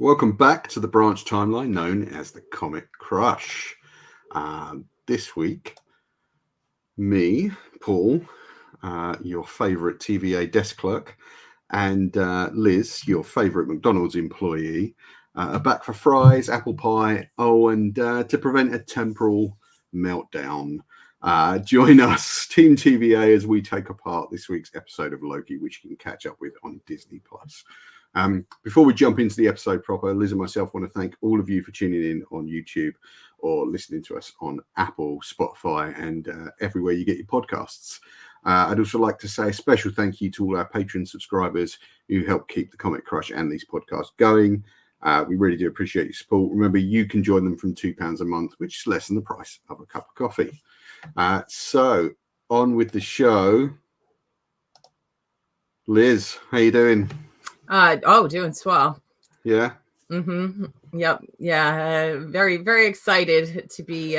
Welcome back to the branch timeline known as the Comic Crush. This week, me, Paul, your favourite TVA desk clerk, and Liz, your favourite McDonald's employee, are back for fries, apple pie, and to prevent a temporal meltdown. Join us, Team TVA, as we take apart this week's episode of Loki, which you can catch up with on Disney+. Before we jump into the episode proper, Liz and myself want to thank all of you for tuning in on YouTube or listening to us on Apple, Spotify, and everywhere you get your podcasts. I'd also like to say a special thank you to all our Patreon subscribers who help keep the Comic Crush and these podcasts going. We really do appreciate your support. Remember, you can join them from £2 a month, which is less than the price of a cup of coffee. So, on with the show. Liz, how you doing? Doing swell. Yeah. Yep. Yeah. Very, very excited to be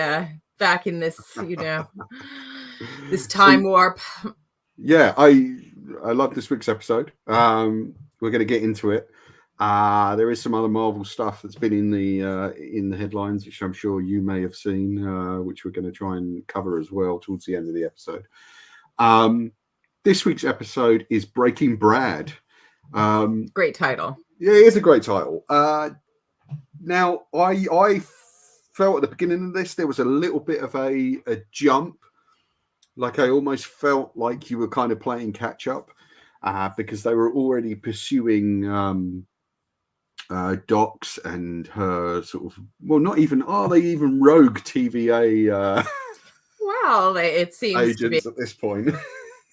back in this, this time warp. Yeah, I love this week's episode. We're going to get into it. There is some other Marvel stuff that's been in the headlines, which I'm sure you may have seen, which we're going to try and cover as well towards the end of the episode. This week's episode is Breaking Brad. Great title. Yeah, it is a great title. Now, I felt at the beginning of this there was a little bit of a jump. Like I almost felt like you were kind of playing catch up because they were already pursuing Docs and her sort of, well, not even, are they even rogue TVA well, it seems agents to be at this point?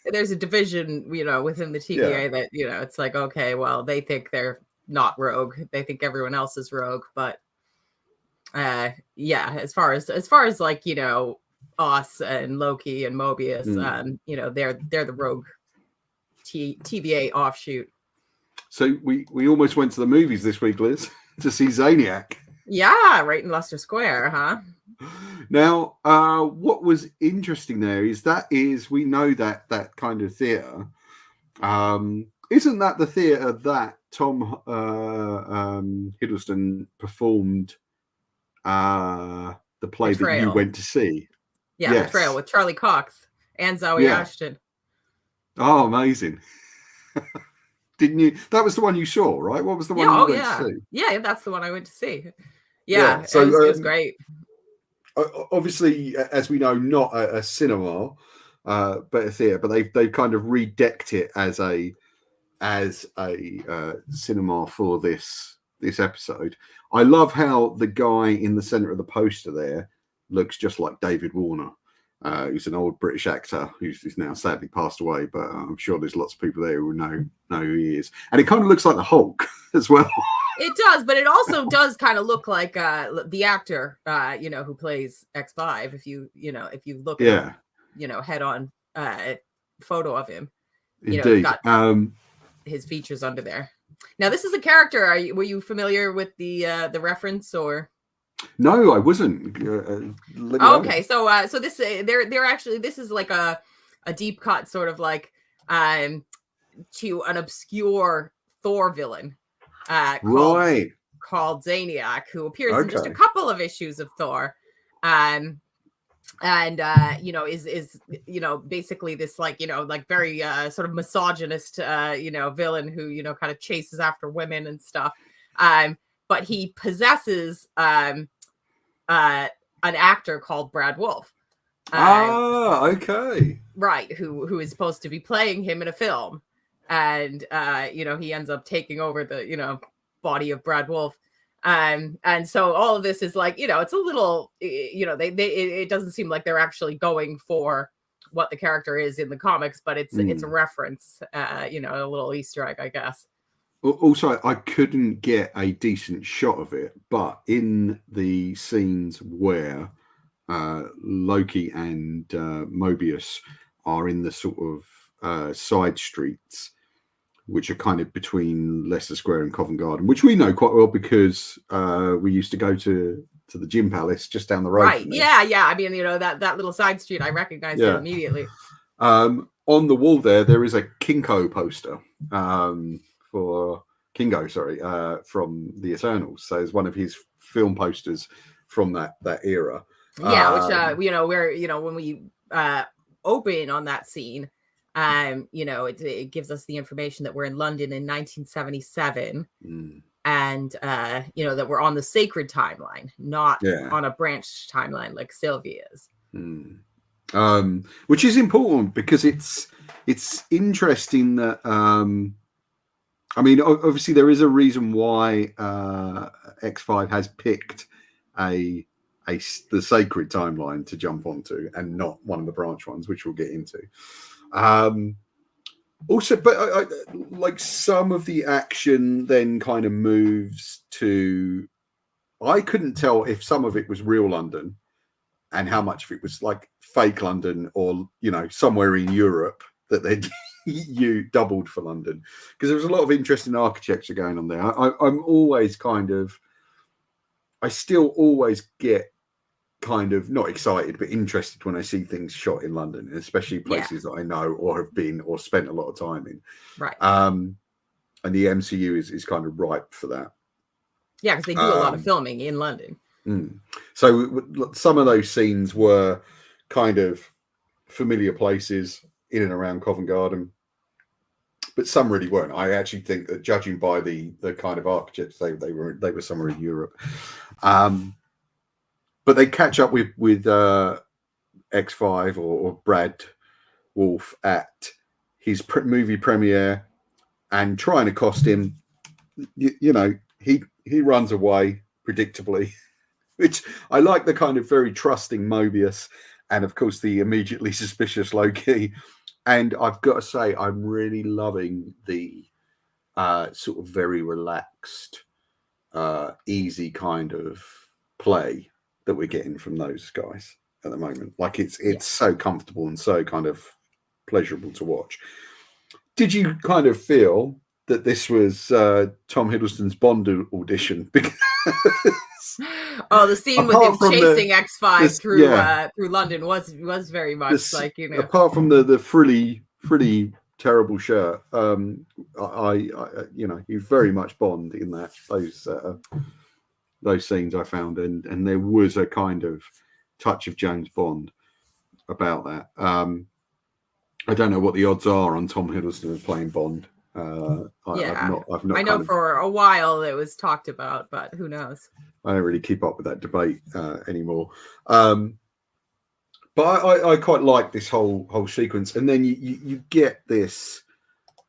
There's a division, within the TVA that, it's like, okay, well, they think they're not rogue. They think everyone else is rogue. But as far as like, us and Loki and Mobius, they're the rogue TVA offshoot. So we almost went to the movies this week, Liz, to see Zaniac. Yeah, right in Leicester Square, huh? Now, what was interesting there is we know that kind of theatre. Isn't that the theatre that Tom Hiddleston performed the play that you went to see? Yeah, yes. Betrayal with Charlie Cox and Zoe Ashton. Oh, amazing. Didn't you? That was the one you saw, right? What was the one you went to see? Yeah, that's the one I went to see. Yeah, so it was great. Obviously, as we know, not a cinema, but a theatre. But they've kind of redecked it as a cinema for this episode. I love how the guy in the centre of the poster there looks just like David Warner, who's an old British actor who's now sadly passed away. But I'm sure there's lots of people there who know who he is, and it kind of looks like the Hulk as well. It does, but it also does kind of look like the actor, who plays X5. If you look at, head on photo of him, Indeed. It's got his features under there. Now, this is a character. Were you familiar with the reference or? No, I wasn't. Okay, so this they're actually, this is like a deep cut sort of like to an obscure Thor villain. Called Zaniac, who appears in just a couple of issues of Thor, and is basically this like very sort of misogynist villain who kind of chases after women and stuff, but he possesses an actor called Brad Wolfe. Okay, right, who is supposed to be playing him in a film. And he ends up taking over the body of Brad Wolfe, and so all of this is like it's a little it doesn't seem like they're actually going for what the character is in the comics, but it's a reference, a little Easter egg, I guess. Also, I couldn't get a decent shot of it, but in the scenes where Loki and Mobius are in the sort of side streets, which are kind of between Leicester Square and Covent Garden, which we know quite well because we used to go to the Gym Palace just down the road. Right. Yeah. I mean, that little side street, I recognized it immediately. On the wall there is a Kinko poster for Kingo, sorry, from the Eternals. So it's one of his film posters from that era. Yeah, which where when we open on that scene, it gives us the information that we're in London in 1977. And that we're on the sacred timeline, not on a branched timeline like Sylvia's. Which is important because it's interesting that I mean, obviously there is a reason why X5 has picked the sacred timeline to jump onto and not one of the branch ones, which we'll get into. Also, but like some of the action then kind of moves to, I couldn't tell if some of it was real London and how much of it was like fake London or, somewhere in Europe that they'd you doubled for London, because there was a lot of interesting architecture going on there. I'm always I still always get kind of not excited but interested when I see things shot in London, especially places that I know or have been or spent a lot of time in. Right. And the MCU is kind of ripe for that. Yeah, because they do a lot of filming in London. So some of those scenes were kind of familiar places in and around Covent Garden, but some really weren't. I actually think that, judging by the kind of architects, they were somewhere in Europe. But they catch up with X5 or Brad Wolf at his movie premiere and try and accost him. He runs away predictably, which I like, the kind of very trusting Mobius and of course the immediately suspicious Loki. And I've got to say, I'm really loving the sort of very relaxed, easy kind of play that we're getting from those guys at the moment. Like it's so comfortable and so kind of pleasurable to watch. Did you kind of feel that this was Tom Hiddleston's Bond audition? Because the scene with him chasing X5 through London was very much apart from the frilly terrible shirt, he's very much Bond in those scenes I found, and there was a kind of touch of James Bond about that. I don't know what the odds are on Tom Hiddleston playing Bond. I've not. I know for a while it was talked about, but who knows? I don't really keep up with that debate anymore. But I quite like this whole sequence, and then you get this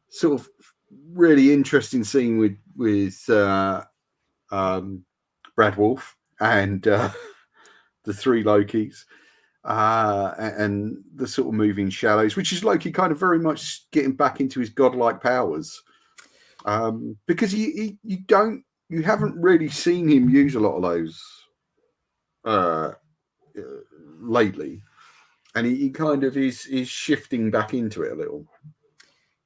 sort of really interesting scene with Brad Wolf and the three Lokis. And the sort of moving shadows, which is Loki kind of very much getting back into his godlike powers, because you haven't really seen him use a lot of those lately, and he kind of is shifting back into it a little.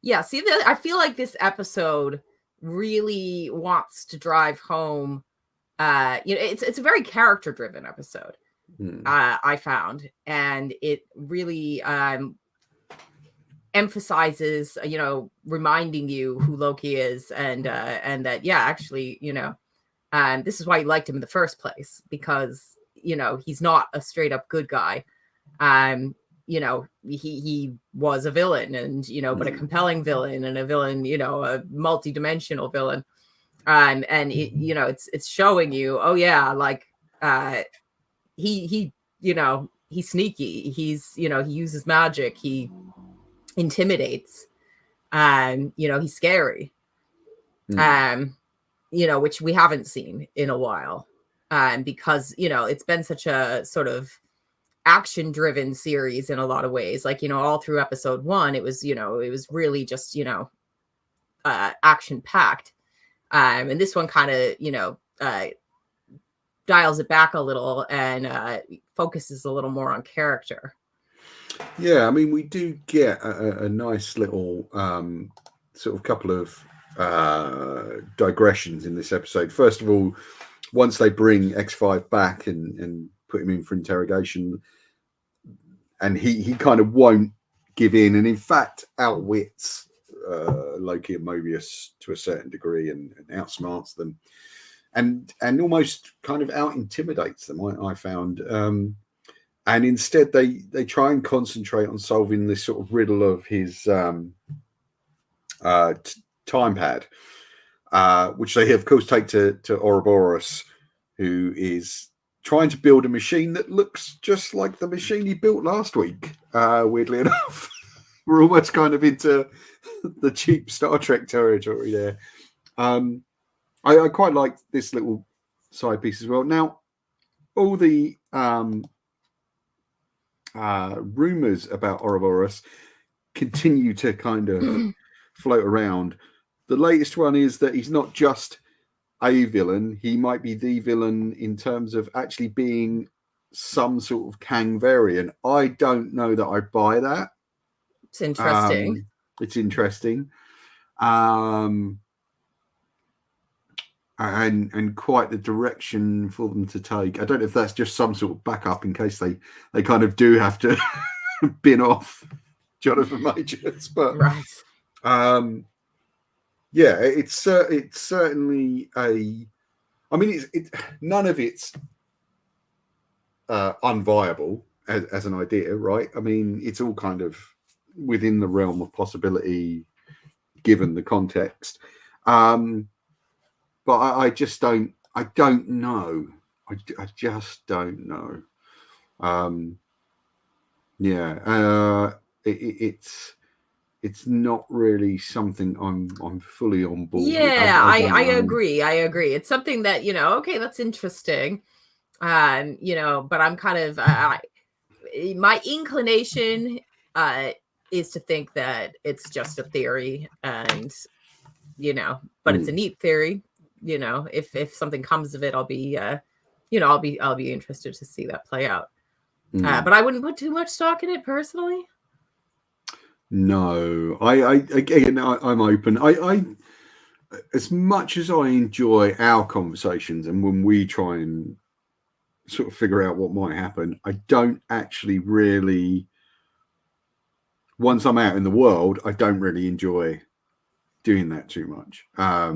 Yeah, see, I feel like this episode really wants to drive home. It's a very character driven episode. I found, and it really emphasizes, reminding you who Loki is, and that actually, this is why you liked him in the first place, because he's not a straight up good guy. He was a villain, and but a compelling villain, and a villain, a multi-dimensional villain, and it's showing you, he's sneaky. He's, he uses magic. He intimidates. He's scary. Which we haven't seen in a while. Because, it's been such a sort of action-driven series in a lot of ways. Like, all through episode 1, it was really just, action-packed. And this one kind of, dials it back a little and focuses a little more on character. Yeah, I mean, we do get a nice little sort of couple of digressions in this episode. First of all, once they bring X5 back and put him in for interrogation, and he kind of won't give in, and in fact outwits Loki and Mobius to a certain degree, and outsmarts them, and almost kind of out intimidates them. I found, and instead they try and concentrate on solving this sort of riddle of his time pad, which they of course take to Ouroboros, who is trying to build a machine that looks just like the machine he built last week. Weirdly enough, we're almost kind of into the cheap Star Trek territory there. I quite like this little side piece as well. Now, all the rumors about Ouroboros continue to kind of float around. The latest one is that he's not just a villain, he might be the villain in terms of actually being some sort of Kang variant. I don't know that I buy that. It's interesting. It's interesting. And quite the direction for them to take. I don't know if that's just some sort of backup in case they kind of do have to bin off Jonathan Majors, but right. Yeah, it's certainly a. I mean, it's none of it's unviable as an idea, right? I mean, it's all kind of within the realm of possibility, given the context. But I just don't. I don't know. I just don't know. It's not really something I'm fully on board with. Yeah, I agree. I agree. It's something that, okay, that's interesting. But I'm kind of my inclination is to think that it's just a theory, and but it's a neat theory. If something comes of it, I'll be I'll be interested to see that play out. But I wouldn't put too much stock in it personally. No, I'm open. I as much as I enjoy our conversations and when we try and sort of figure out what might happen, I don't actually really. Once I'm out in the world, I don't really enjoy doing that too much. I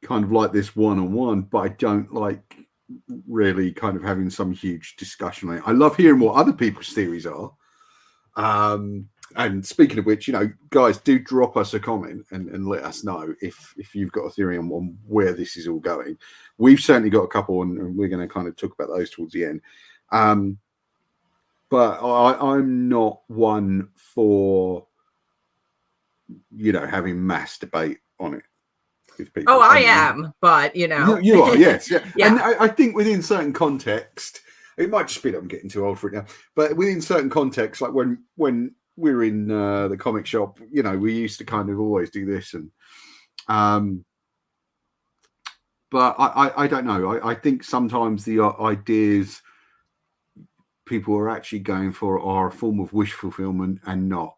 kind of like this one-on-one, but I don't like really kind of having some huge discussion on it. I love hearing what other people's theories are. And speaking of which, guys, do drop us a comment and let us know if you've got a theory on where this is all going. We've certainly got a couple, and we're going to kind of talk about those towards the end. But I'm not one for having mass debate on it with people. Oh, I am, but you are, yes, yeah. Yeah. And I think within certain context. It might just be that I'm getting too old for it now, but within certain contexts, like when we were in the comic shop, we used to kind of always do this, and but I don't know. I think sometimes the ideas people are actually going for are a form of wish fulfillment and not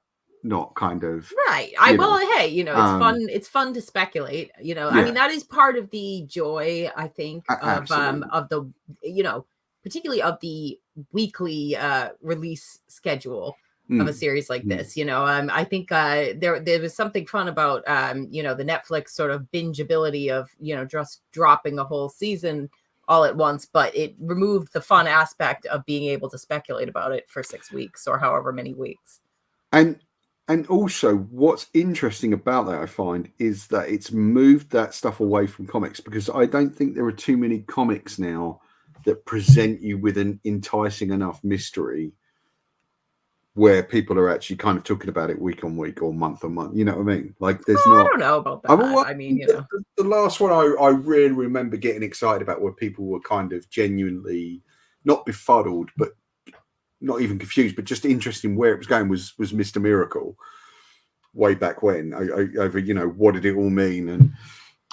kind of right. Hey, it's fun. It's fun to speculate. Yeah. I mean, that is part of the joy, I think, of the particularly of the weekly release schedule of a series like this. I think there was something fun about the Netflix sort of bingeability of just dropping a whole season all at once, but it removed the fun aspect of being able to speculate about it for 6 weeks or however many weeks. And also, what's interesting about that, I find, is that it's moved that stuff away from comics, because I don't think there are too many comics now that present you with an enticing enough mystery where people are actually kind of talking about it week on week or month on month. You know what I mean? Like, there's not. I don't know about that. I mean, the last one I really remember getting excited about, where people were kind of genuinely not befuddled, but not even confused, but just interested in where it was going, was Mr. Miracle way back when. Over what did it all mean? And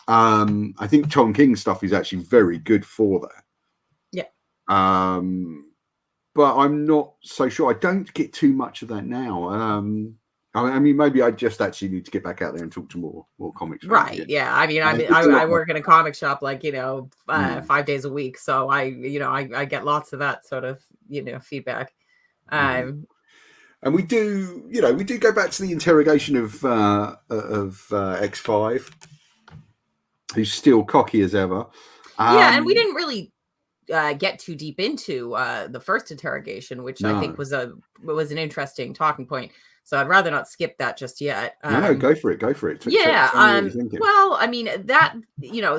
I think Tom King stuff is actually very good for that. But I'm not so sure. I don't get too much of that now. I mean, maybe I just actually need to get back out there and talk to more comics. Right. Yeah. I mean, I work in a comic shop, 5 days a week. So I get lots of that sort of, feedback. And we do go back to the interrogation of X5, who's still cocky as ever. Yeah, and we didn't really get too deep into the first interrogation, which I think was an interesting talking point. So I'd rather not skip that just yet. No, go for it. Tell me what you're thinking. Well, I mean that,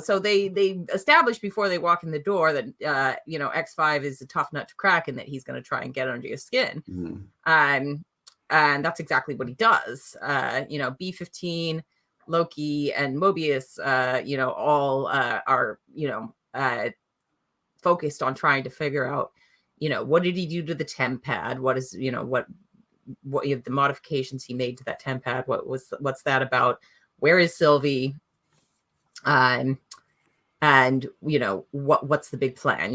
so they established before they walk in the door that X5 is a tough nut to crack and that he's going to try and get under your skin. And that's exactly what he does. B-15, Loki, and Mobius, all are focused on trying to figure out, what did he do to the temp pad? What is, what the modifications he made to that temp pad? What's that about? Where is Sylvie? And what's the big plan?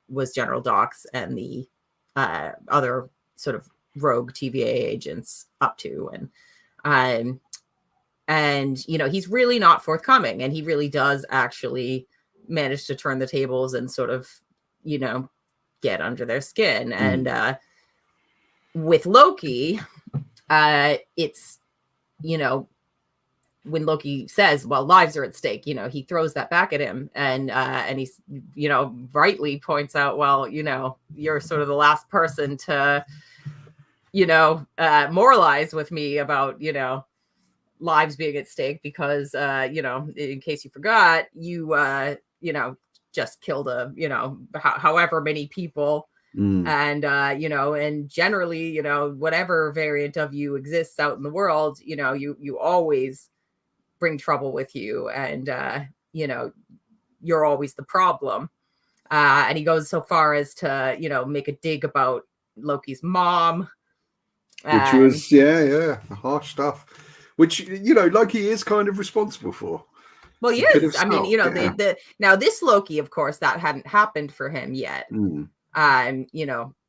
Was General Dox and the other sort of rogue TVA agents up to? And he's really not forthcoming, and he really does actually manage to turn the tables and sort of get under their skin. And with Loki, it's when Loki says, well, lives are at stake, he throws that back at him, and he's rightly points out, well, you're sort of the last person to moralize with me about lives being at stake, because in case you forgot, you just killed however many people. And and generally, whatever variant of you exists out in the world, you always bring trouble with you, and you're always the problem. And he goes so far as to make a dig about Loki's mom, which was harsh stuff, which Loki is kind of responsible for. Well, he is. I mean, now this Loki, of course, that hadn't happened for him yet.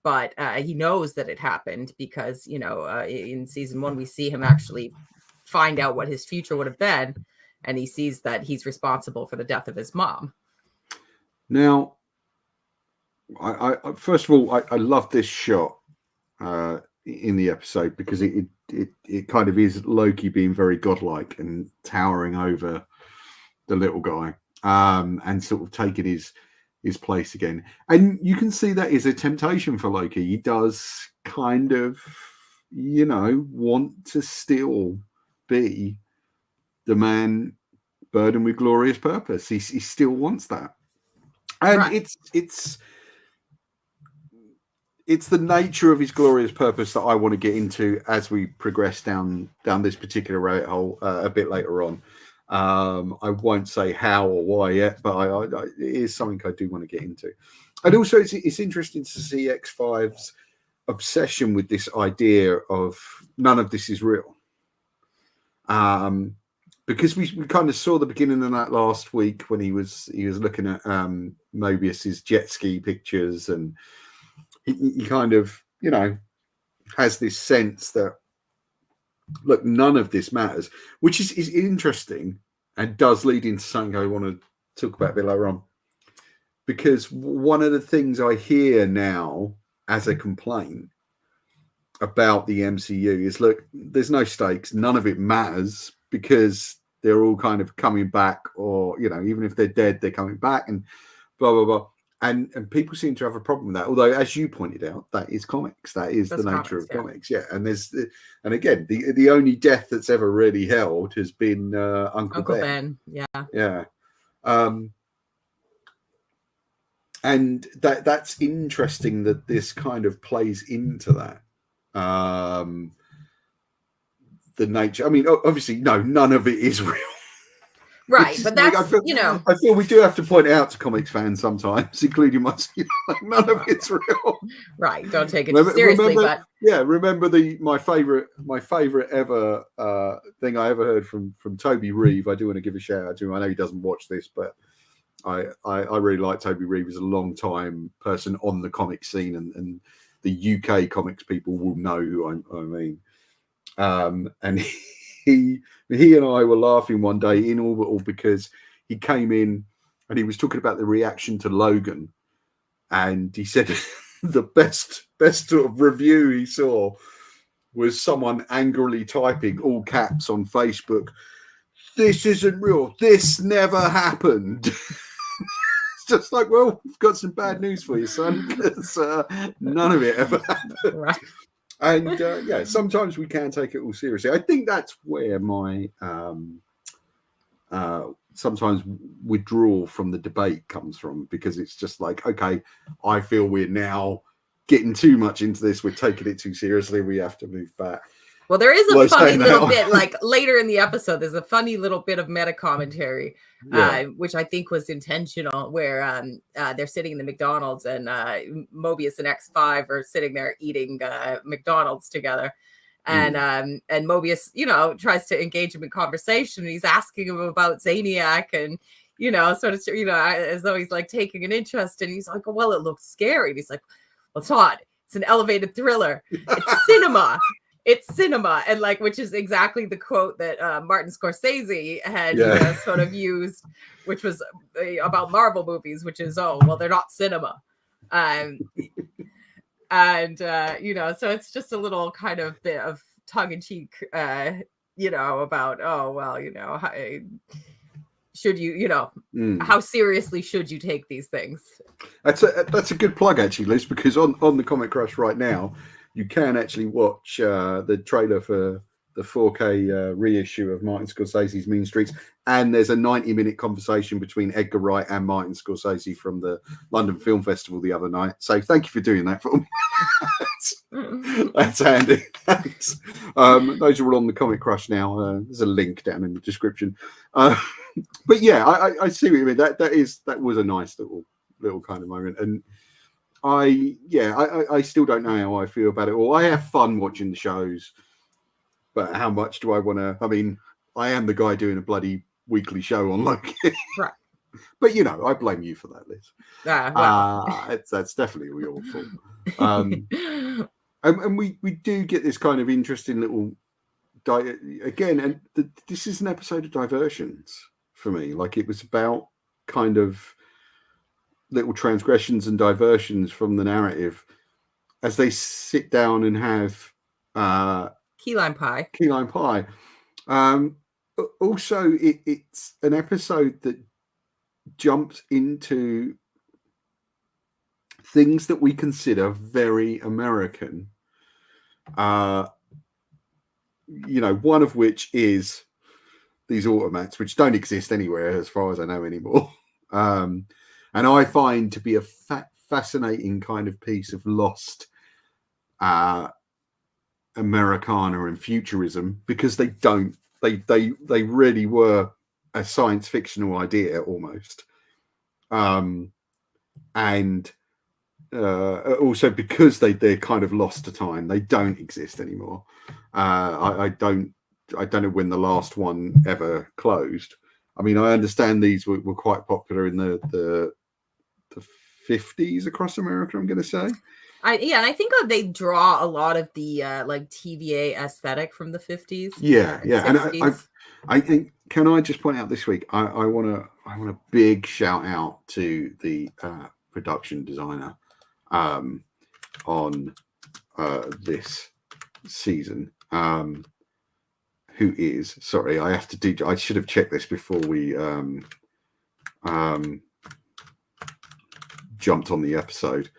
But he knows that it happened because, in season 1, we see him actually find out what his future would have been. And he sees that he's responsible for the death of his mom. Now, I first of all, I love this shot in the episode, because it kind of is Loki being very godlike and towering over the little guy, and sort of taking his place again. And you can see that is a temptation for Loki. He does kind of, want to still be the man burdened with glorious purpose. He still wants that. And right. It's the nature of his glorious purpose that I want to get into as we progress down this particular rabbit hole a bit later on. I won't say how or why yet, but it is something I do want to get into. And also, it's interesting to see X5's obsession with this idea of none of this is real. Because we kind of saw the beginning of that last week when he was looking at Mobius's jet ski pictures, and he kind of has this sense that, look, none of this matters, which is interesting and does lead into something I want to talk about a bit later on. Because one of the things I hear now as a complaint about the MCU is, look, there's no stakes, none of it matters, because they're all kind of coming back, or even if they're dead, they're coming back, and blah blah blah. And people seem to have a problem with that. Although, as you pointed out, that is comics. That's the nature of comics. Yeah. And again, the only death that's ever really held has been Uncle Ben. Yeah. Yeah. And that's interesting that this kind of plays into that. The nature. I mean, obviously, no, none of it is real. Right, but that's, I feel we do have to point out to comics fans sometimes, including myself, none of it's real. Right, don't take it seriously. Remember my favorite ever thing I ever heard from Toby Reeve. I do want to give a shout out to him. I know he doesn't watch this, but I really like Toby Reeve as a long time person on the comic scene, and the UK comics people will know who I mean. And he and I were laughing one day in Orbital because he came in and he was talking about the reaction to Logan, and he said the best best sort of review he saw was someone angrily typing all caps on Facebook, "This isn't real. This never happened." It's just like, well, we've got some bad news for you, son, because none of it ever happened. Right. And yeah, sometimes we can take it all seriously. I think that's where my sometimes withdrawal from the debate comes from, because it's just like, okay, I feel we're now getting too much into this. We're taking it too seriously. We have to move back. Well, there is a funny little bit, like later in the episode, there's a funny little bit of meta commentary, which I think was intentional, where they're sitting in the McDonald's and Mobius and X5 are sitting there eating McDonald's together. And Mobius, tries to engage him in conversation. And he's asking him about Zaniac and, sort of, as though he's like taking an interest. And he's like, oh, well, it looks scary. And he's like, well, it's not. It's an elevated thriller. It's cinema. It's cinema. And like, which is exactly the quote that Martin Scorsese had sort of used, which was about Marvel movies, which is, oh, well, they're not cinema. And so it's just a little kind of bit of tongue-in-cheek, about, oh, well, how, should you, how seriously should you take these things? That's a good plug, actually, Liz, because on the Comic Crush right now, you can actually watch the trailer for the 4K reissue of Martin Scorsese's Mean Streets, and there's a 90-minute conversation between Edgar Wright and Martin Scorsese from the London Film Festival the other night. So thank you for doing that for me. That's handy. Thanks. Those are all on the Comic Crush now. There's a link down in the description. But yeah, I see what you mean. That was a nice little kind of moment, and I still don't know how I feel about it all. I have fun watching the shows. But how much do I want to? I mean, I am the guy doing a bloody weekly show on Loki. Right. But, I blame you for that, Liz. Well. That's definitely your fault. And we do get this kind of interesting little... Again, and this is an episode of diversions for me. Like, it was about kind of little transgressions and diversions from the narrative as they sit down and have... Key lime pie. Also, it's an episode that jumps into things that we consider very American. One of which is these automats, which don't exist anywhere as far as I know anymore. And I find to be a fascinating kind of piece of lost Americana and futurism, because they really were a science fictional idea almost, and also because they're kind of lost to time. They don't exist anymore. I don't know when the last one ever closed. I mean, I understand these were quite popular in the 50s across America, I'm going to say. I think they draw a lot of the like TVA aesthetic from the 50s. Yeah. And I think, can I just point out this week, I want a big shout out to the production designer on this season, who is, sorry, I should have checked this before we jumped on the episode.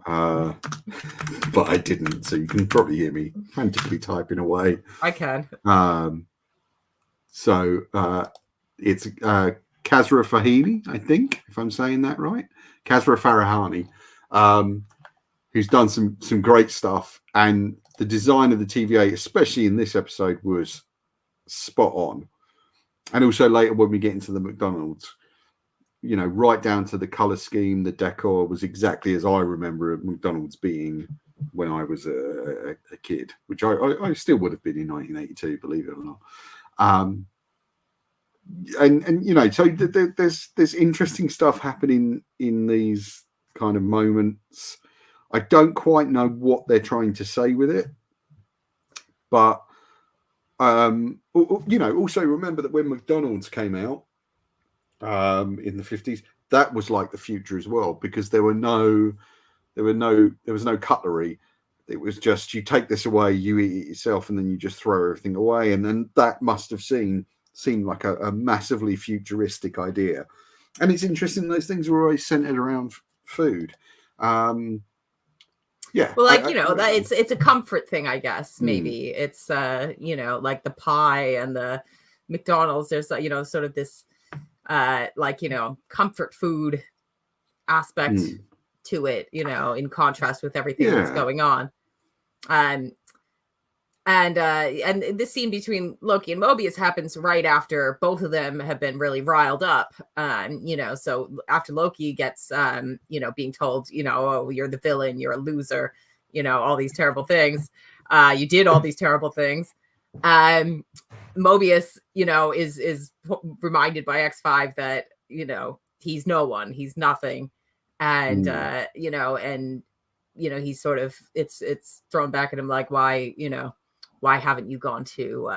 But I didn't, so you can probably hear me frantically typing away. I can. So it's Kazra Fahini, I think, if I'm saying that right. Kazra Farahani, who's done some great stuff, and the design of the TVA, especially in this episode, was spot on. And also later when we get into the McDonald's, right down to the color scheme, the decor was exactly as I remember McDonald's being when I was a kid, which I still would have been in 1982, believe it or not. So there's interesting stuff happening in these kind of moments. I don't quite know what they're trying to say with it, but also remember that when McDonald's came out in the 50s, that was like the future as well, because there were no there was no cutlery. It was just, you take this away, you eat it yourself, and then you just throw everything away. And then that must have seemed like a massively futuristic idea. And it's interesting, those things were always centered around food. Yeah. Well, like, that it's a comfort thing, I guess. Maybe it's like the pie and the McDonald's. There's sort of this comfort food aspect to it, in contrast with everything that's going on. And this scene between Loki and Mobius happens right after both of them have been really riled up. So after Loki gets, being told, oh, you're the villain, you're a loser, all these terrible things. You did all these terrible things. Mobius, is reminded by X5 that, he's no one, he's nothing. And, he's sort of, it's thrown back at him like, why haven't you gone to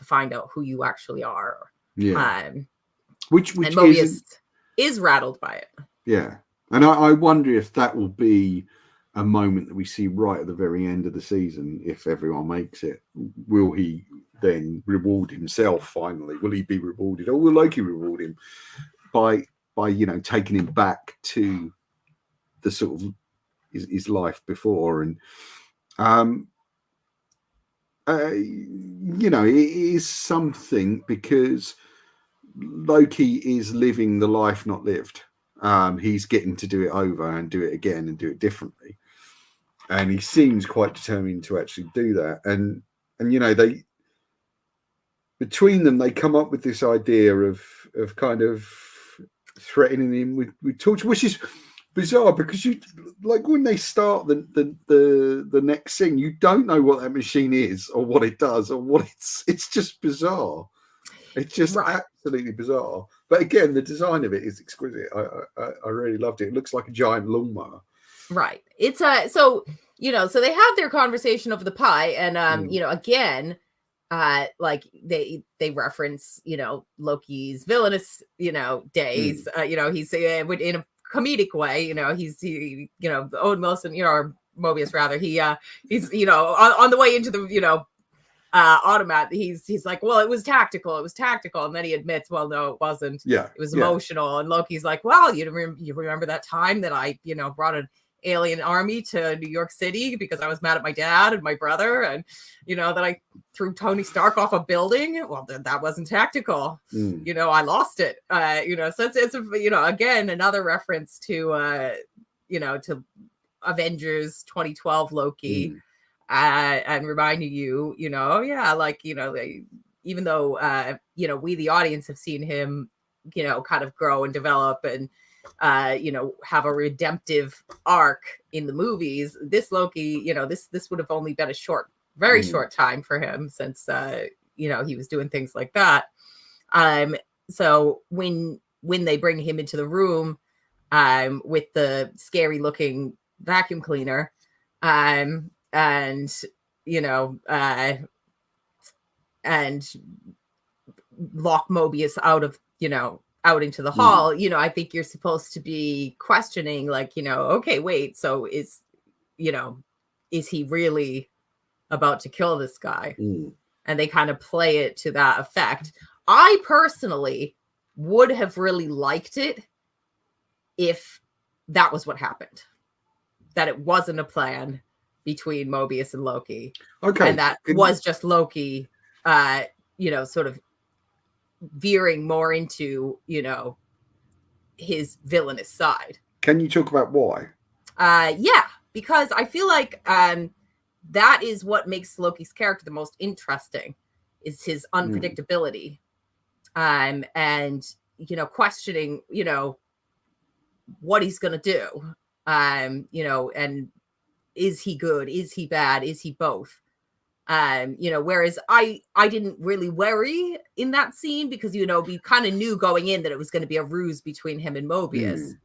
find out who you actually are? Yeah. Which and Mobius is rattled by it. Yeah. And I wonder if that will be a moment that we see right at the very end of the season, if everyone makes it. Will he then reward himself finally? Will he be rewarded? Or will Loki reward him by taking him back to the sort of his life before? And it is something, because Loki is living the life not lived. He's getting to do it over and do it again and do it differently, and he seems quite determined to actually do that. And they, between them, they come up with this idea of kind of threatening him with torture, which is bizarre, because you, like, when they start the next scene, you don't know what that machine is or what it does or what it's just bizarre. It's just absolutely bizarre. But again, the design of it is exquisite. I really loved it. It looks like a giant lawnmower. Right. It's so they have their conversation over the pie, and again, like they reference Loki's villainous days. He's in a comedic way. He's Owen Wilson, or Mobius rather. He's on the way into the automat. He's like, well, it was tactical, and then he admits, well, no, it wasn't. Yeah, it was emotional. And Loki's like, well, you remember that time that I brought an alien army to New York City because I was mad at my dad and my brother, and that I threw Tony Stark off a building? Well, that wasn't tactical. I lost it. So it's again, another reference to to Avengers 2012 Loki. And reminding you, even though, we, the audience, have seen him, kind of grow and develop and, have a redemptive arc in the movies. This Loki, this would have only been a very short time for him, since, he was doing things like that. So when they bring him into the room, with the scary looking vacuum cleaner, and lock Mobius out into the hall, I think you're supposed to be questioning, like, okay, wait, so is he really about to kill this guy? And they kind of play it to that effect. I personally would have really liked it if that was what happened, that it wasn't a plan between Mobius and Loki. Okay. And that was just Loki, sort of veering more into, his villainous side. Can you talk about why? Yeah, because I feel like that is what makes Loki's character the most interesting, is his unpredictability. And, questioning, what he's going to do. And is he good? Is he bad? Is he both? Whereas I didn't really worry in that scene, because, we kind of knew going in that it was going to be a ruse between him and Mobius.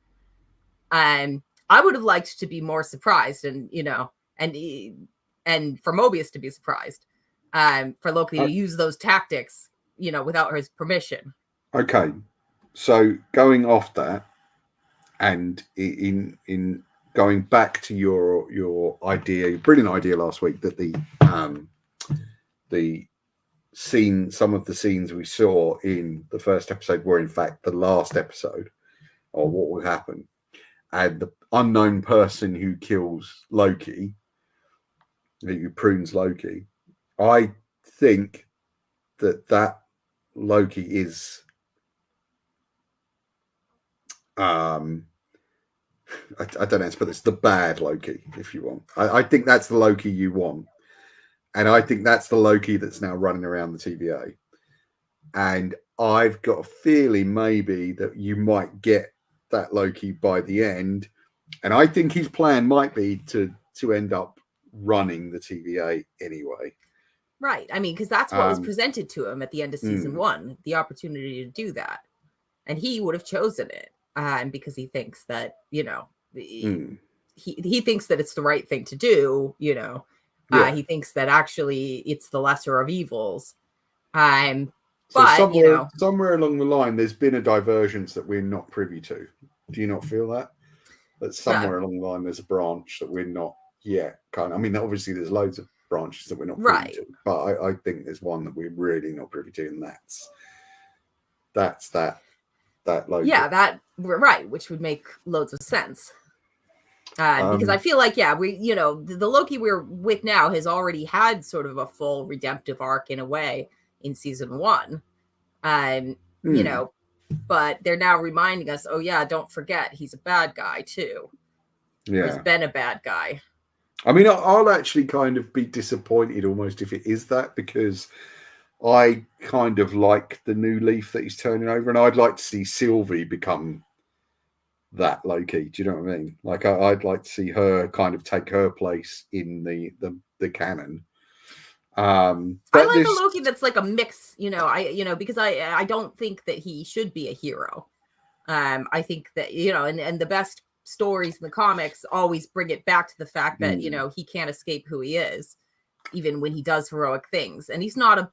I would have liked to be more surprised, and, and for Mobius to be surprised, for Loki to use those tactics, without his permission. Okay. So going off that, and in going back to your idea, brilliant idea last week, that the some of the scenes we saw in the first episode were in fact the last episode, or what would happen, and the unknown person who kills Loki, who prunes Loki, I think that Loki is I don't know how to put this, the bad Loki, if you want. I think that's the Loki you want. And I think that's the Loki that's now running around the TVA. And I've got a feeling maybe that you might get that Loki by the end. And I think his plan might be to end up running the TVA anyway. Right. I mean, because that's what was presented to him at the end of season 1, the opportunity to do that. And he would have chosen it. And because he thinks that, you know, he thinks that it's the right thing to do, you know. He thinks that actually it's the lesser of evils. So but you know, somewhere along the line, there's been a divergence that we're not privy to. Do you not feel that? That somewhere along the line there's a branch that we're not yet kind of. I mean, obviously there's loads of branches that we're not privy to, but I think there's one that we're really not privy to, and that's that Loki. Yeah, that we're right, which would make loads of sense. Because I feel like, we, you know, the Loki we're with now has already had sort of a full redemptive arc in a way in season 1. You know, but they're now reminding us, oh yeah, don't forget he's a bad guy too. Yeah, he's been a bad guy. I mean, I'll actually kind of be disappointed almost if it is that, because I kind of like the new leaf that he's turning over, and I'd like to see Sylvie become that Loki. Do you know what I mean? Like, I'd like to see her kind of take her place in the canon. I like a Loki that's like a mix, you know, because I don't think that he should be a hero. I think that, you know, and the best stories in the comics always bring it back to the fact that, you know, he can't escape who he is, even when he does heroic things. And he's not a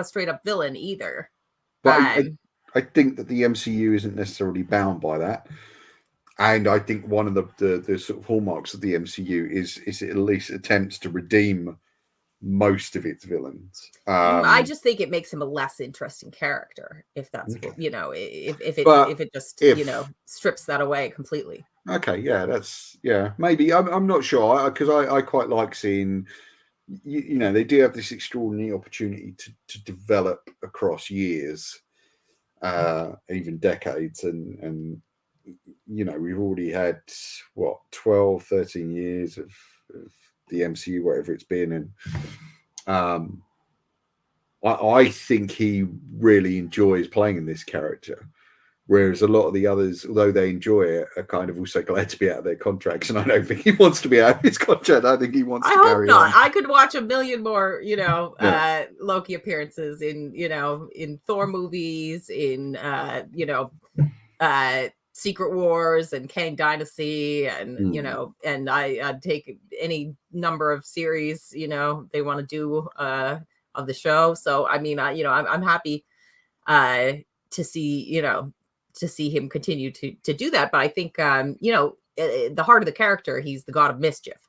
straight up villain either. But I think that the MCU isn't necessarily bound by that. And I think one of the sort of hallmarks of the MCU is it at least attempts to redeem most of its villains. I just think it makes him a less interesting character, if that's what, you know, if it just you know, strips that away completely. Okay, maybe. I'm not sure, because I quite like seeing, you know, they do have this extraordinary opportunity to develop across years, even decades, and you know, we've already had 12, 13 years of the MCU, whatever it's been, and I think he really enjoys playing in this character, whereas a lot of the others, although they enjoy it, are kind of also glad to be out of their contracts, and I don't think he wants to be out of his contract. I think he wants to carry on. I could watch a million more, you know, Loki appearances in, you know, in Thor movies, in you know, Secret Wars and Kang Dynasty, and you know, and I'd take any number of series, you know, they want to do of the show. So I mean, you know, I'm happy to see, you know, to see him continue to do that. But I think you know, the heart of the character, he's the god of mischief,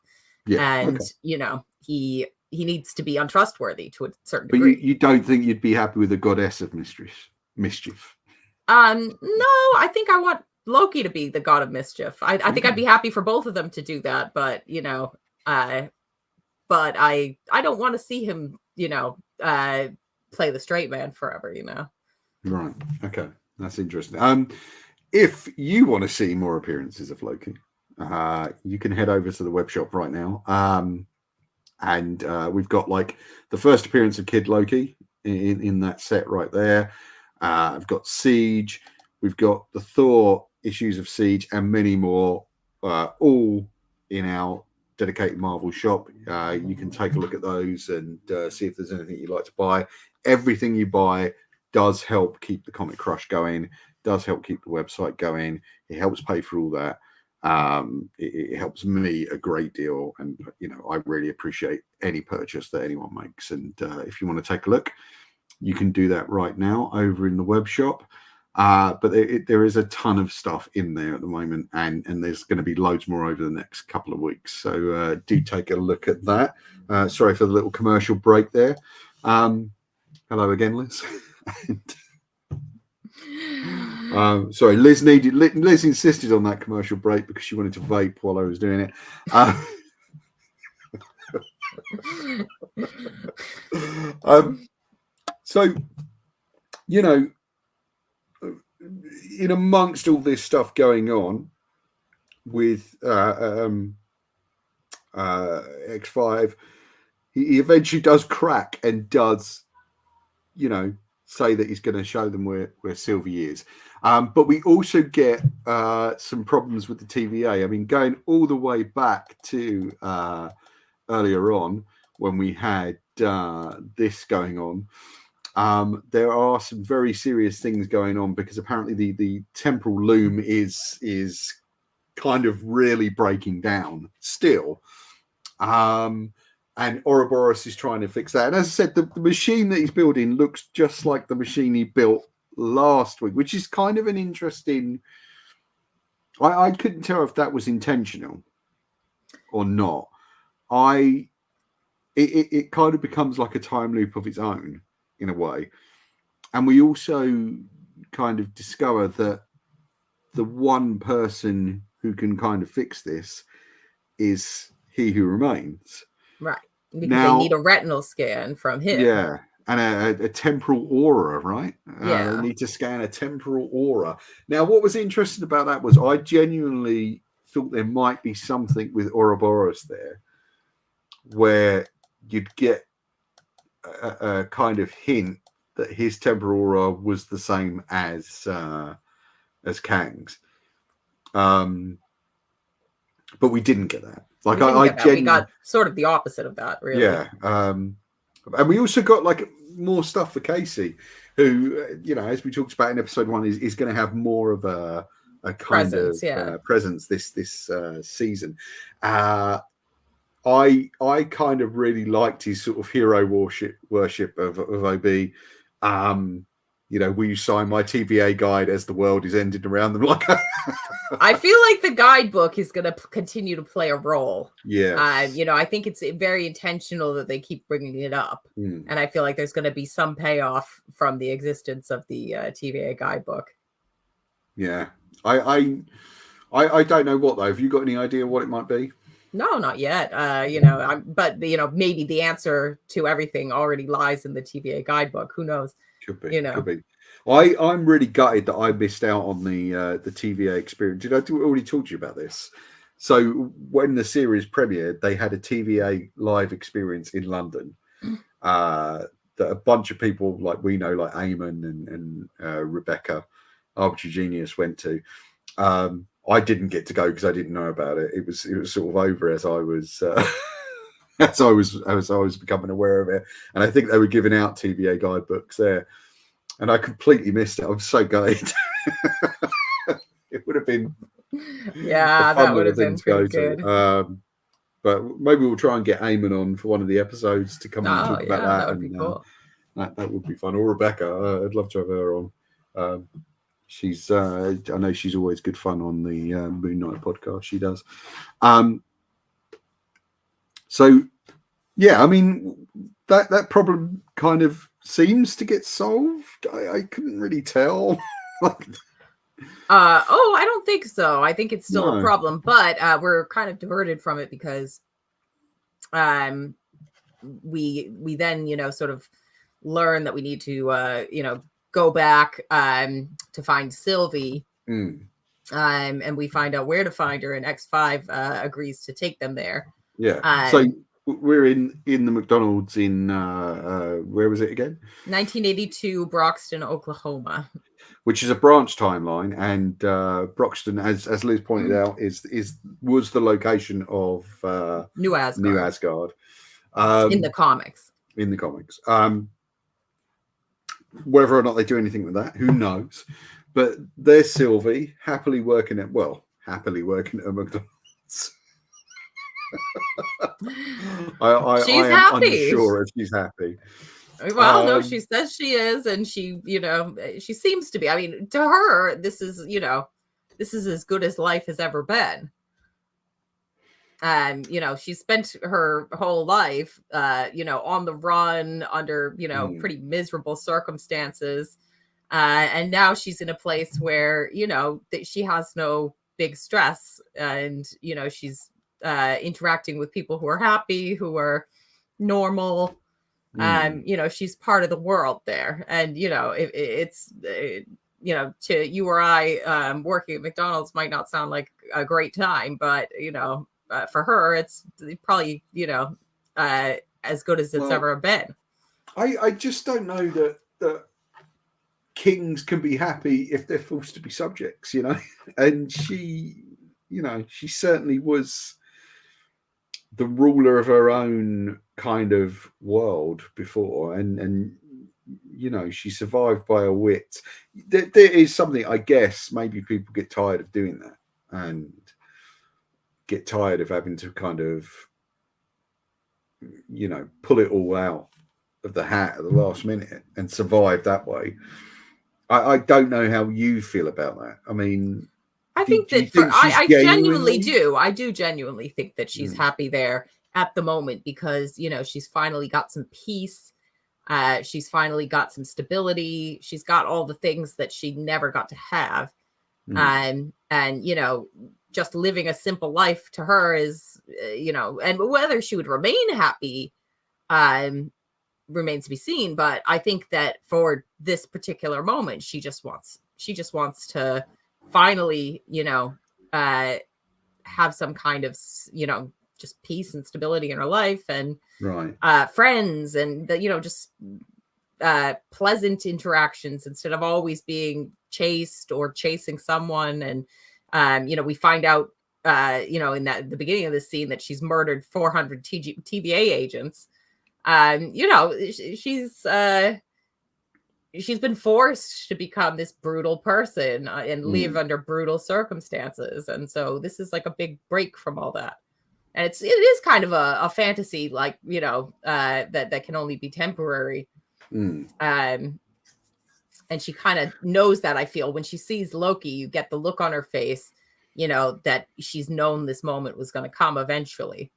and you know, he needs to be untrustworthy to a certain degree. But you don't think you'd be happy with a goddess of mischief? No, I think I want Loki to be the god of mischief. I think I'd be happy for both of them to do that, but you know, but I don't want to see him, you know, play the straight man forever, you know. Right. Okay. That's interesting. If you want to see more appearances of Loki, you can head over to the web shop right now. And we've got like the first appearance of Kid Loki in that set right there. I've got Siege. We've got the Thor issues of Siege and many more, all in our dedicated Marvel shop. You can take a look at those and see if there's anything you'd like to buy. Everything you buy does help keep the Comic Crush going, does help keep the website going. It helps pay for all that. It helps me a great deal. And, you know, I really appreciate any purchase that anyone makes. And if you want to take a look, you can do that right now over in the web shop. But there is a ton of stuff in there at the moment, and there's going to be loads more over the next couple of weeks. So do take a look at that. Sorry for the little commercial break there. Hello again, Liz. Sorry, Liz insisted on that commercial break because she wanted to vape while I was doing it. So, you know, in amongst all this stuff going on with X5, he eventually does crack and does, you know, say that he's going to show them where Sylvie is. But we also get some problems with the TVA. I mean, going all the way back to earlier on when we had this going on, there are some very serious things going on because apparently the temporal loom is kind of really breaking down still. And Ouroboros is trying to fix that. And as I said, the machine that he's building looks just like the machine he built last week, which is kind of an interesting... I couldn't tell if that was intentional or not. It kind of becomes like a time loop of its own in a way. And we also kind of discover that the one person who can kind of fix this is He Who Remains. Right. Because they need a retinal scan from him. Yeah. And a temporal aura, right? Yeah. They need to scan a temporal aura. Now, what was interesting about that was I genuinely thought there might be something with Ouroboros there where you'd get a kind of hint that his temporal aura was the same as Kang's. But we didn't get that. Like we got sort of the opposite of that, really. Yeah. And we also got like more stuff for Casey, who, you know, as we talked about in episode 1, is going to have more of a kind presence, of presence this season. I kind of really liked his sort of hero worship of OB. You know, will you sign my TVA guide as the world is ending around them? Like, I feel like the guidebook is going to continue to play a role. Yeah. You know, I think it's very intentional that they keep bringing it up. And I feel like there's going to be some payoff from the existence of the TVA guidebook. Yeah. I don't know what, though. Have you got any idea what it might be? No, not yet. You know, but, you know, maybe the answer to everything already lies in the TVA guidebook. Who knows? Could be. You know. Could be. I'm really gutted that I missed out on the TVA experience. Did I already talk to you about this? So when the series premiered, they had a TVA live experience in London that a bunch of people like we know, like Eamon and Rebecca, Arbitrary Genius, went to. I didn't get to go because I didn't know about it. It was sort of over as I was as I was becoming aware of it, and I think they were giving out TVA guidebooks there. And I completely missed it. I'm so gutted. It would have been that would have been pretty good. But maybe we'll try and get Eamon on for one of the episodes to come and talk about that. That would be cool. That would be fun. Or Rebecca. I'd love to have her on. She's I know she's always good fun on the Moon Knight podcast. She does. So yeah, I mean that problem kind of seems to get solved. I couldn't really tell. I don't think so. I think it's still a problem, but we're kind of diverted from it because we then, you know, sort of learn that we need to you know, go back to find Sylvie. And we find out where to find her, and X5 agrees to take them there. Yeah. So we're in the McDonald's in where was it again? 1982, Broxton, Oklahoma. Which is a branch timeline, and Broxton, as Liz pointed out, was the location of New Asgard. New Asgard. In the comics. In the comics. Whether or not they do anything with that, who knows? But there's Sylvie happily working at McDonald's. She's happy. I'm unsure if she's happy. Well, no, she says she is, and she, she seems to be. I mean, to her, this is as good as life has ever been. She spent her whole life, on the run under, pretty miserable circumstances. And now she's in a place where, that she has no big stress, and, she's interacting with people who are happy, who are normal. She's part of the world there. And, to you or I, working at McDonald's might not sound like a great time, but, for her, it's probably, as good as it's ever been. I just don't know that kings can be happy if they're forced to be subjects, and she certainly was the ruler of her own kind of world before, and she survived by a wit. There is something, I guess, maybe people get tired of doing that and get tired of having to kind of pull it all out of the hat at the last minute and survive that way. I don't know how you feel about that. I mean, I think that I genuinely do. I do genuinely think that she's happy there at the moment because, she's finally got some peace. She's finally got some stability. She's got all the things that she never got to have. And, just living a simple life to her is, and whether she would remain happy, remains to be seen. But I think that for this particular moment, she just wants to finally, have some kind of, just peace and stability in her life, and friends, and just pleasant interactions instead of always being chased or chasing someone. And we find out in the beginning of the scene that she's murdered 400 TVA agents. She's been forced to become this brutal person and live under brutal circumstances. And so this is like a big break from all that. And it is kind of a fantasy, like, that can only be temporary. And she kind of knows that. I feel when she sees Loki, you get the look on her face, that she's known this moment was going to come eventually.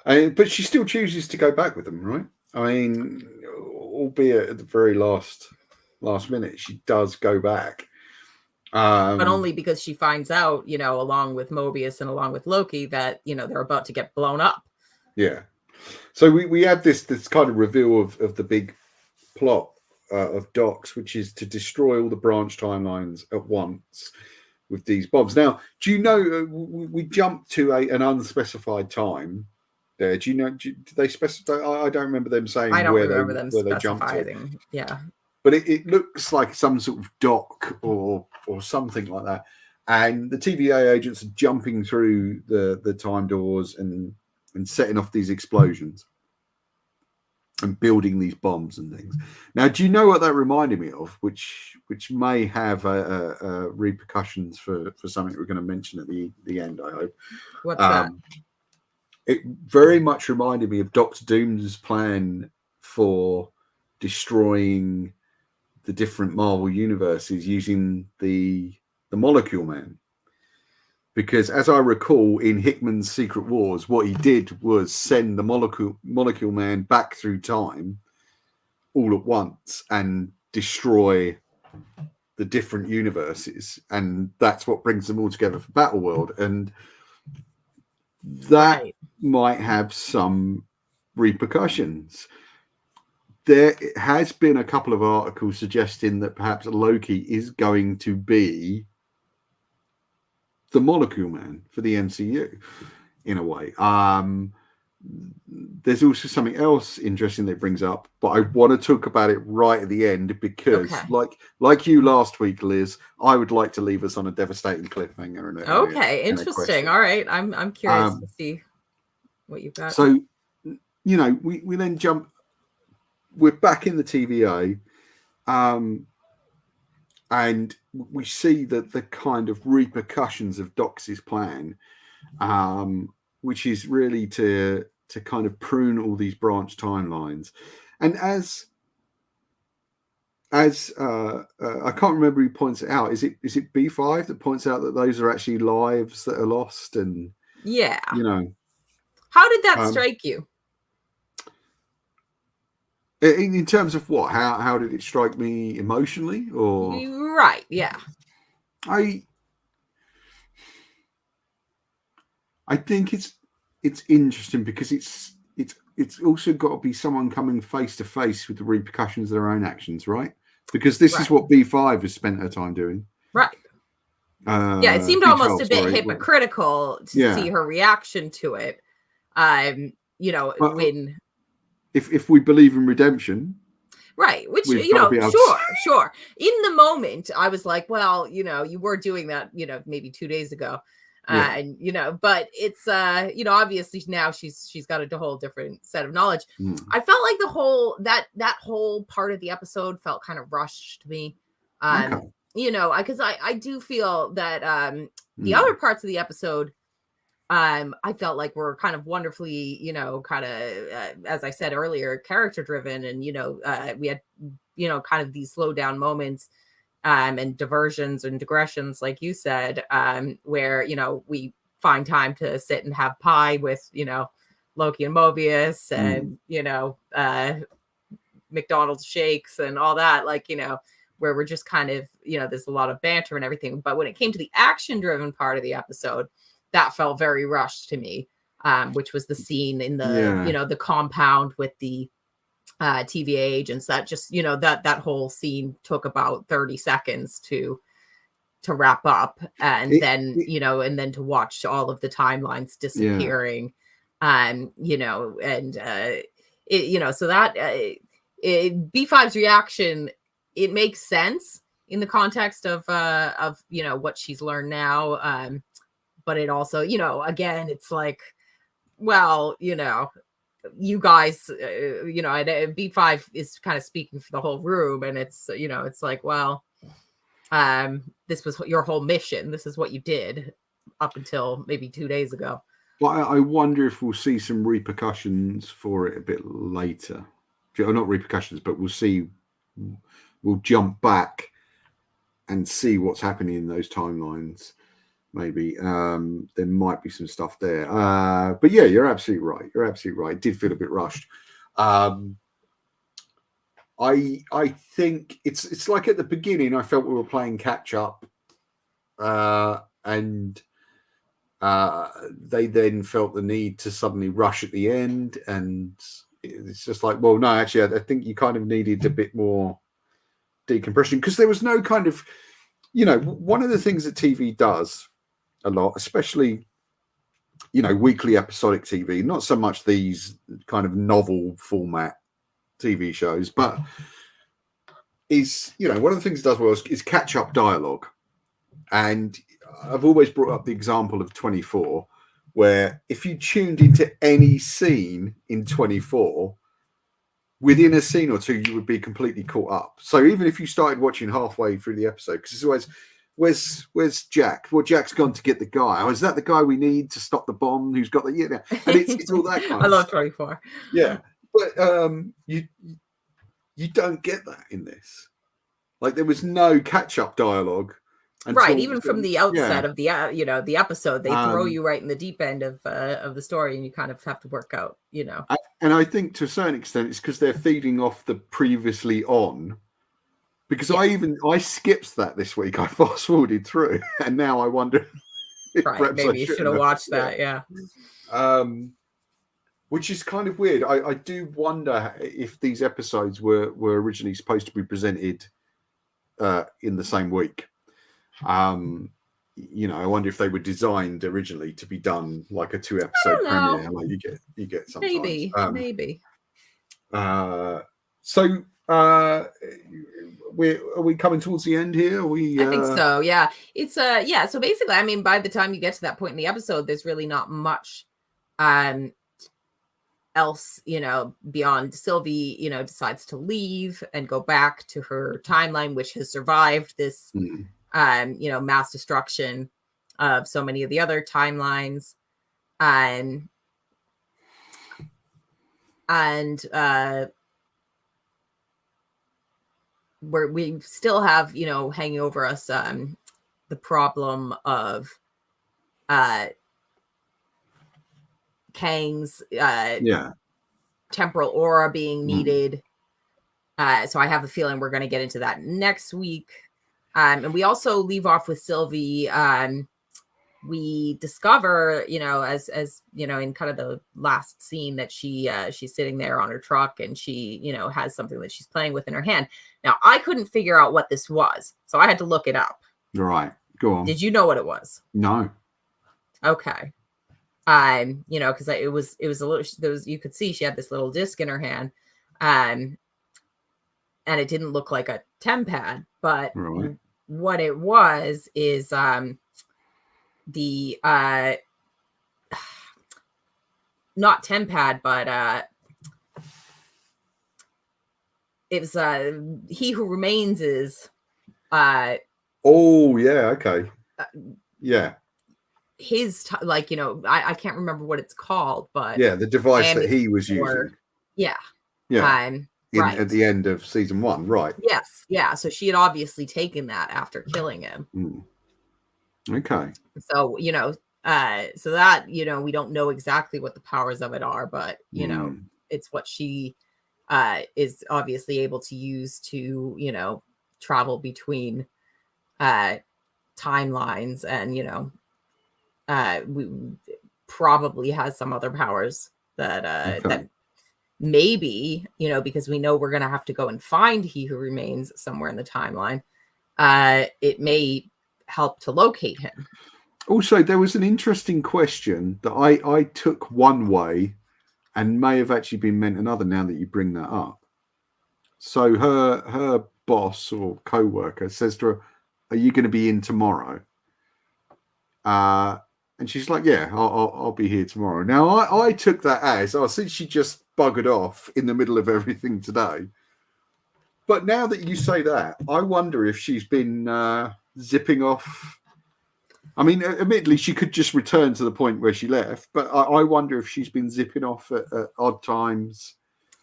But she still chooses to go back with them, right? I mean, albeit at the very last minute, she does go back. But only because she finds out, along with Mobius and along with Loki, that, they're about to get blown up. Yeah. So we had this kind of reveal of the big plot of Docs, which is to destroy all the branch timelines at once with these bombs. Now, do you know, we jumped to an unspecified time there. Do you know, did they specify? I don't remember them saying where they jumped to. Yeah. But it looks like some sort of dock or something like that. And the TVA agents are jumping through the time doors and setting off these explosions and building these bombs and things. Now, do you know what that reminded me of? Which may have repercussions for something we're going to mention at the end, I hope. What's that? It very much reminded me of Doctor Doom's plan for destroying the different Marvel universes using the Molecule Man. Because as I recall, in Hickman's Secret Wars, what he did was send the Molecule Man back through time all at once and destroy the different universes. And that's what brings them all together for Battleworld. And that might have some repercussions. There has been a couple of articles suggesting that perhaps Loki is going to be the Molecule Man for the MCU in a way. There's also something else interesting that it brings up, but I want to talk about it right at the end because, like you last week, Liz, I would like to leave us on a devastating cliffhanger. Interesting. All right, I'm curious to see what you've got. So, we then jump. We're back in the TVA, and we see that the kind of repercussions of Dox's plan, which is really to to kind of prune all these branch timelines. And as I can't remember who points it out. Is it B5 that points out that those are actually lives that are lost? And yeah, how did that strike you? In terms of what? How did it strike me emotionally? Or right, yeah. I think it's interesting because it's also got to be someone coming face to face with the repercussions of their own actions, right? Because this is what B5 has spent her time doing. Right. Yeah, it seemed almost a bit hypocritical to see her reaction to it. When if we believe in redemption, right, which sure. In the moment, I was like, well, you were doing that, maybe 2 days ago. And but it's obviously now she's got a whole different set of knowledge. I felt like the whole that whole part of the episode felt kind of rushed to me. Because I do feel that the other parts of the episode I felt like were kind of wonderfully, kind of as I said earlier, character driven, and we had kind of these slow down moments and diversions and digressions, like you said, where, we find time to sit and have pie with, Loki and Mobius and, McDonald's shakes and all that, like, where we're just kind of, there's a lot of banter and everything. But when it came to the action driven part of the episode, that felt very rushed to me, which was the scene in the, the compound with the TVA agents. That just, that whole scene took about 30 seconds to wrap up, and then to watch all of the timelines disappearing. So that B5's reaction, it makes sense in the context of what she's learned now. But it also, again, it's like, well, you guys, B5 is kind of speaking for the whole room, and it's, it's like, well, this was your whole mission. This is what you did up until maybe 2 days ago. Well, I wonder if we'll see some repercussions for it a bit later. Not repercussions, but we'll jump back and see what's happening in those timelines. Maybe there might be some stuff there, but yeah, you're absolutely right. It did feel a bit rushed. I think it's like at the beginning I felt we were playing catch up, and they then felt the need to suddenly rush at the end, and it's just like, well, no, actually I think you kind of needed a bit more decompression, because there was no kind of, one of the things that TV does a lot, especially weekly episodic TV, not so much these kind of novel format TV shows, but is one of the things it does well is catch up dialogue. And I've always brought up the example of 24, where if you tuned into any scene in 24, within a scene or two you would be completely caught up. So even if you started watching halfway through the episode, because it's always, where's Jack? Well, Jack's gone to get the guy. Oh, is that the guy we need to stop the bomb? Who's got the and it's all that kind I of love stuff. 24. Yeah, but you don't get that in this. Like, there was no catch-up dialogue. Right, even from the outset of the the episode, they throw you right in the deep end of the story, and you kind of have to work out, And I think to a certain extent, it's because they're feeding off the previously on. Because I skipped that this week. I fast forwarded through, and now I wonder. Right, maybe you should have watched that. Yeah. Which is kind of weird. I do wonder if these episodes were originally supposed to be presented in the same week. I wonder if they were designed originally to be done like a 2-episode premiere, like you get sometimes. Maybe. So are we coming towards the end here? I think so. Yeah, it's So basically, I mean, by the time you get to that point in the episode, there's really not much else, beyond Sylvie, decides to leave and go back to her timeline, which has survived this, mass destruction of so many of the other timelines. and we still have, hanging over us the problem of Kang's temporal aura being needed. So I have a feeling we're going to get into that next week. And we also leave off with Sylvie. We discover, as in kind of the last scene, that she's sitting there on her truck, and she, has something that she's playing with in her hand. Now, I couldn't figure out what this was, so I had to look it up. Right. Go on. Did you know what it was? No. Okay. Because it was a little, you could see she had this little disc in her hand, and it didn't look like a TemPad, but what it was is the not TemPad, but it was He Who Remains is oh yeah, okay. Yeah. His I can't remember what it's called, but yeah, the device that he was using. Yeah. Right. At the end of season 1, right? Yes. Yeah. So she had obviously taken that after killing him. Okay. So, so that, we don't know exactly what the powers of it are, but, it's what she is obviously able to use to, travel between timelines, and, we probably has some other powers that, that maybe, because we know we're going to have to go and find He Who Remains somewhere in the timeline, it may help to locate him. Also, there was an interesting question that I took one way and may have actually been meant another now that you bring that up. So her boss or co-worker says to her, "Are you going to be in tomorrow?" And she's like, "Yeah, I'll be here tomorrow." Now, I took that as, since she just buggered off in the middle of everything today. But now that you say that, I wonder if she's been zipping off. I mean, admittedly, she could just return to the point where she left, but I wonder if she's been zipping off at odd times.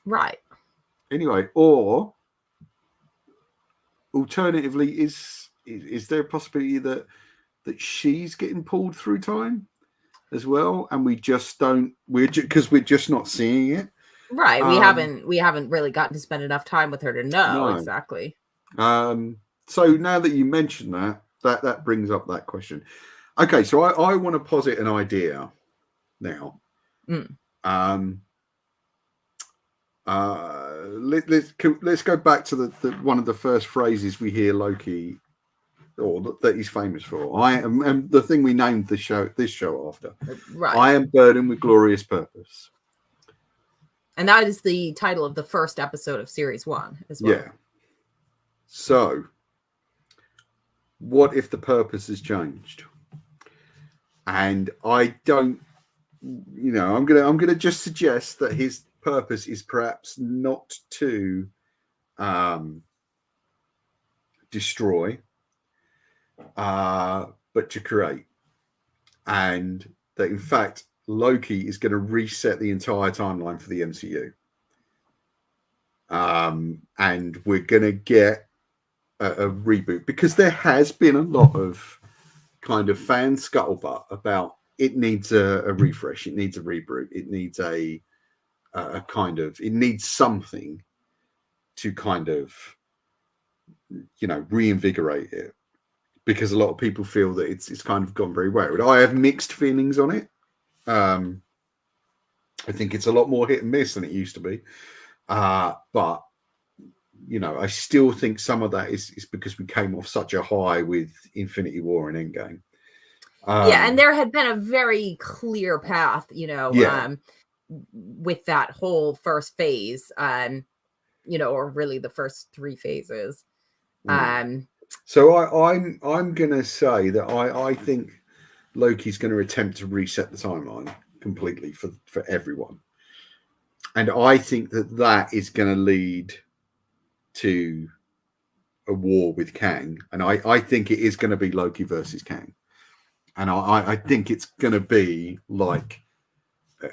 Right. Anyway, or alternatively, is there a possibility that she's getting pulled through time as well, and we just don't, because we're just not seeing it. Right. We haven't really gotten to spend enough time with her to know exactly. So now that you mention that brings up that question. Okay, so I want to posit an idea now. Let's go back to the one of the first phrases we hear Loki, or that he's famous for. I am, and the thing we named this show after. Right. I am burdened with glorious purpose. And that is the title of the first episode of series 1 as well. Yeah. So, what if the purpose has changed? And I don't, I'm gonna just suggest that his purpose is perhaps not to destroy, but to create, and that in fact Loki is going to reset the entire timeline for the MCU, and we're going to get a reboot, because there has been a lot of kind of fan scuttlebutt about it needs a refresh, it needs a reboot, it needs a kind of, it needs something to kind of reinvigorate it, because a lot of people feel that it's kind of gone very wayward. I have mixed feelings on it. I think it's a lot more hit and miss than it used to be, but I still think some of that is because we came off such a high with Infinity War and Endgame. And there had been a very clear path, with that whole first phase, or really the first 3 phases. So I'm gonna say that I think Loki's going to attempt to reset the timeline completely for everyone, and I think that is going to lead to a war with Kang, and I think it is going to be Loki versus Kang, and I think it's going to be like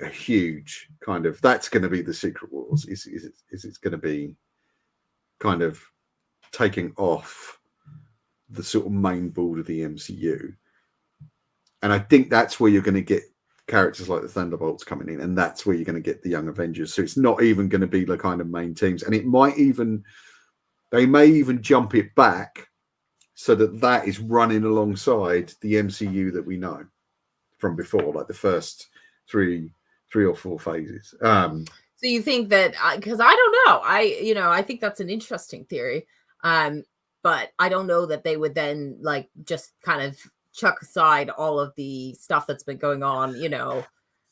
a huge kind of, that's going to be the Secret Wars. Is it's going to be kind of taking off the sort of main board of the MCU. And I think that's where you're going to get characters like the Thunderbolts coming in, and that's where you're going to get the Young Avengers. So it's not even going to be the kind of main teams, and they may even jump it back so that is running alongside the MCU that we know from before, like the first three or four phases. So you think that, because I don't know, I think that's an interesting theory, but I don't know that they would then like just kind of chuck aside all of the stuff that's been going on,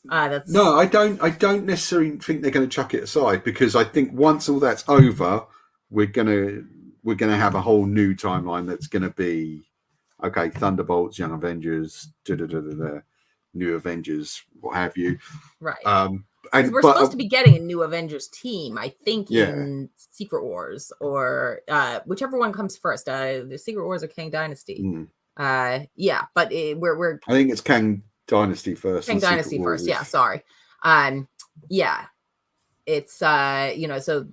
that's no, I don't necessarily think they're going to chuck it aside, because I think once all that's over, we're gonna have a whole new timeline that's going to be okay. Thunderbolts, Young Avengers, New Avengers, what have you, right? And we're supposed to be getting a new Avengers team, I think, in Secret Wars, or whichever one comes first, the Secret Wars or Kang Dynasty. But we're I think it's Kang Dynasty first. Kang Dynasty first, yeah. Sorry, it's so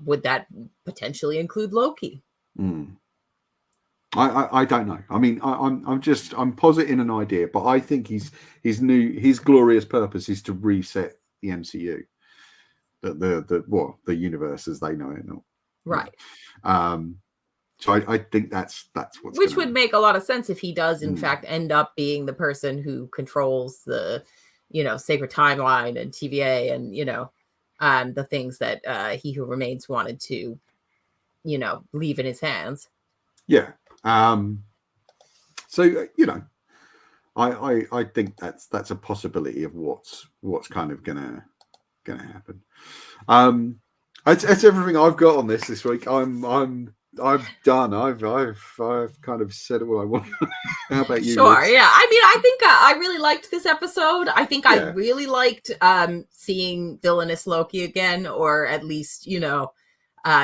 would that potentially include Loki? I don't know. I mean, I'm positing an idea, but I think his glorious purpose is to reset the MCU, the universe as they know it, right? So I think that's what's, which would make a lot of sense if he does in fact end up being the person who controls the sacred timeline and TVA and the things that He Who Remains wanted to leave in his hands. Yeah. So I think that's a possibility of what's kind of gonna happen. That's everything I've got on this week. I'm done. I've kind of said what I want. How about you? Sure. Liz? Yeah. I mean, I think I really liked this episode. I think I really liked seeing villainous Loki again, or at least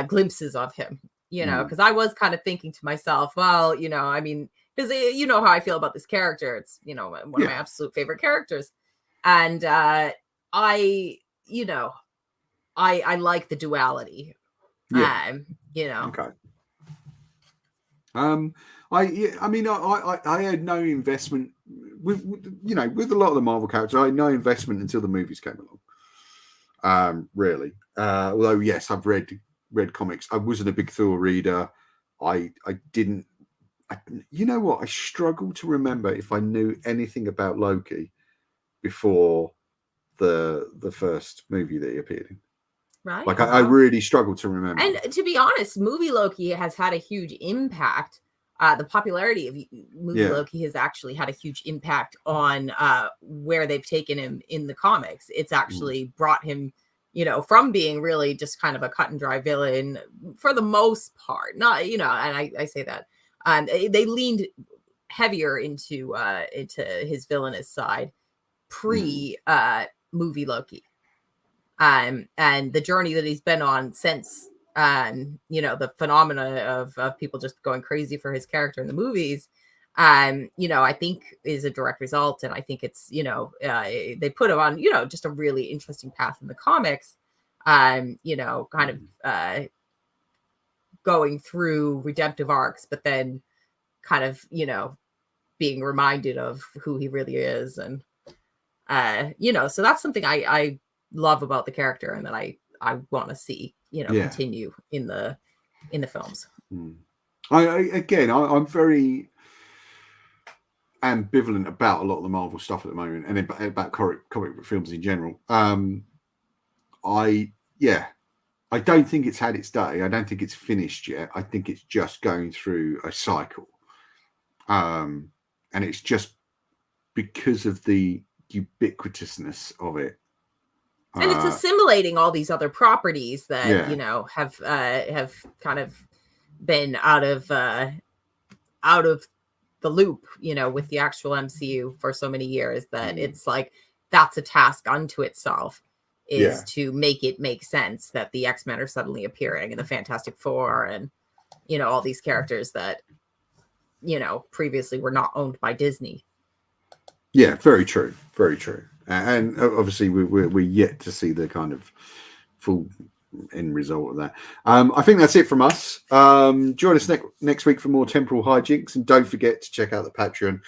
glimpses of him. Because I was kind of thinking to myself, well, I mean, because how I feel about this character. It's one of my absolute favorite characters, and I like the duality. Okay. I mean, I had no investment with a lot of the Marvel characters. I had no investment until the movies came along. Really. Although yes, I've read comics. I wasn't a big Thor reader. I didn't. You know what? I struggle to remember if I knew anything about Loki before the first movie that he appeared in. Right. Like I really struggle to remember. And to be honest, movie Loki has had a huge impact. The popularity of movie Loki has actually had a huge impact on where they've taken him in the comics. It's actually brought him, from being really just kind of a cut and dry villain for the most part. Not, and I say that they leaned heavier into his villainous side pre movie Loki. And the journey that he's been on since, the phenomena of people just going crazy for his character in the movies, I think is a direct result. And I think it's, they put him on, just a really interesting path in the comics, kind of going through redemptive arcs, but then kind of, being reminded of who he really is. And, so that's something I love about the character, and that I want to see continue in the films. I'm very ambivalent about a lot of the Marvel stuff at the moment, and about comic book films in general. I don't think it's had its day. I don't think it's finished yet. I think it's just going through a cycle, and it's just because of the ubiquitousness of it. And it's assimilating all these other properties that have kind of been out of the loop, with the actual MCU for so many years, that it's like that's a task unto itself, is to make it make sense that the X-Men are suddenly appearing, and the Fantastic Four, and all these characters that previously were not owned by Disney. Yeah, very true, very true. And obviously we're yet to see the kind of full end result of that. I think that's it from us. Join us next week for more temporal hijinks, and don't forget to check out the Patreon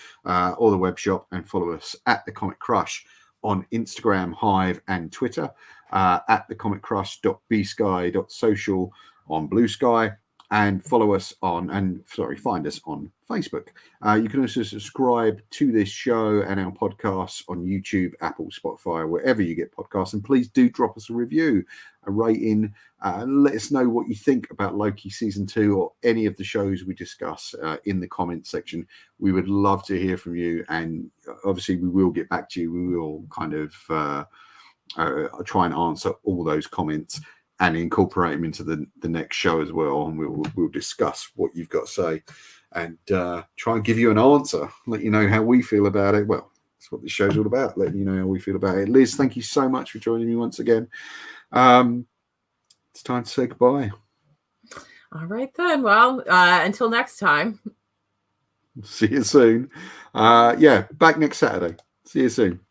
or the web shop, and follow us at The Comic Crush on Instagram, Hive, and Twitter, at thecomiccrush.bsky.social on Blue Sky, and find us on Facebook. You can also subscribe to this show and our podcasts on YouTube, Apple, Spotify, wherever you get podcasts. And please do drop us a review, a rating, and let us know what you think about Loki season 2 or any of the shows we discuss in the comments section. We would love to hear from you, and obviously we will get back to you. We will kind of try and answer all those comments and incorporate them into the next show as well, and we'll discuss what you've got to say, and try and give you an answer, let you know how we feel about it. Well, that's what this show's all about, letting you know how we feel about it. Liz, thank you so much for joining me once again. It's time to say goodbye. All right then. Well, until next time. See you soon. Back next Saturday. See you soon.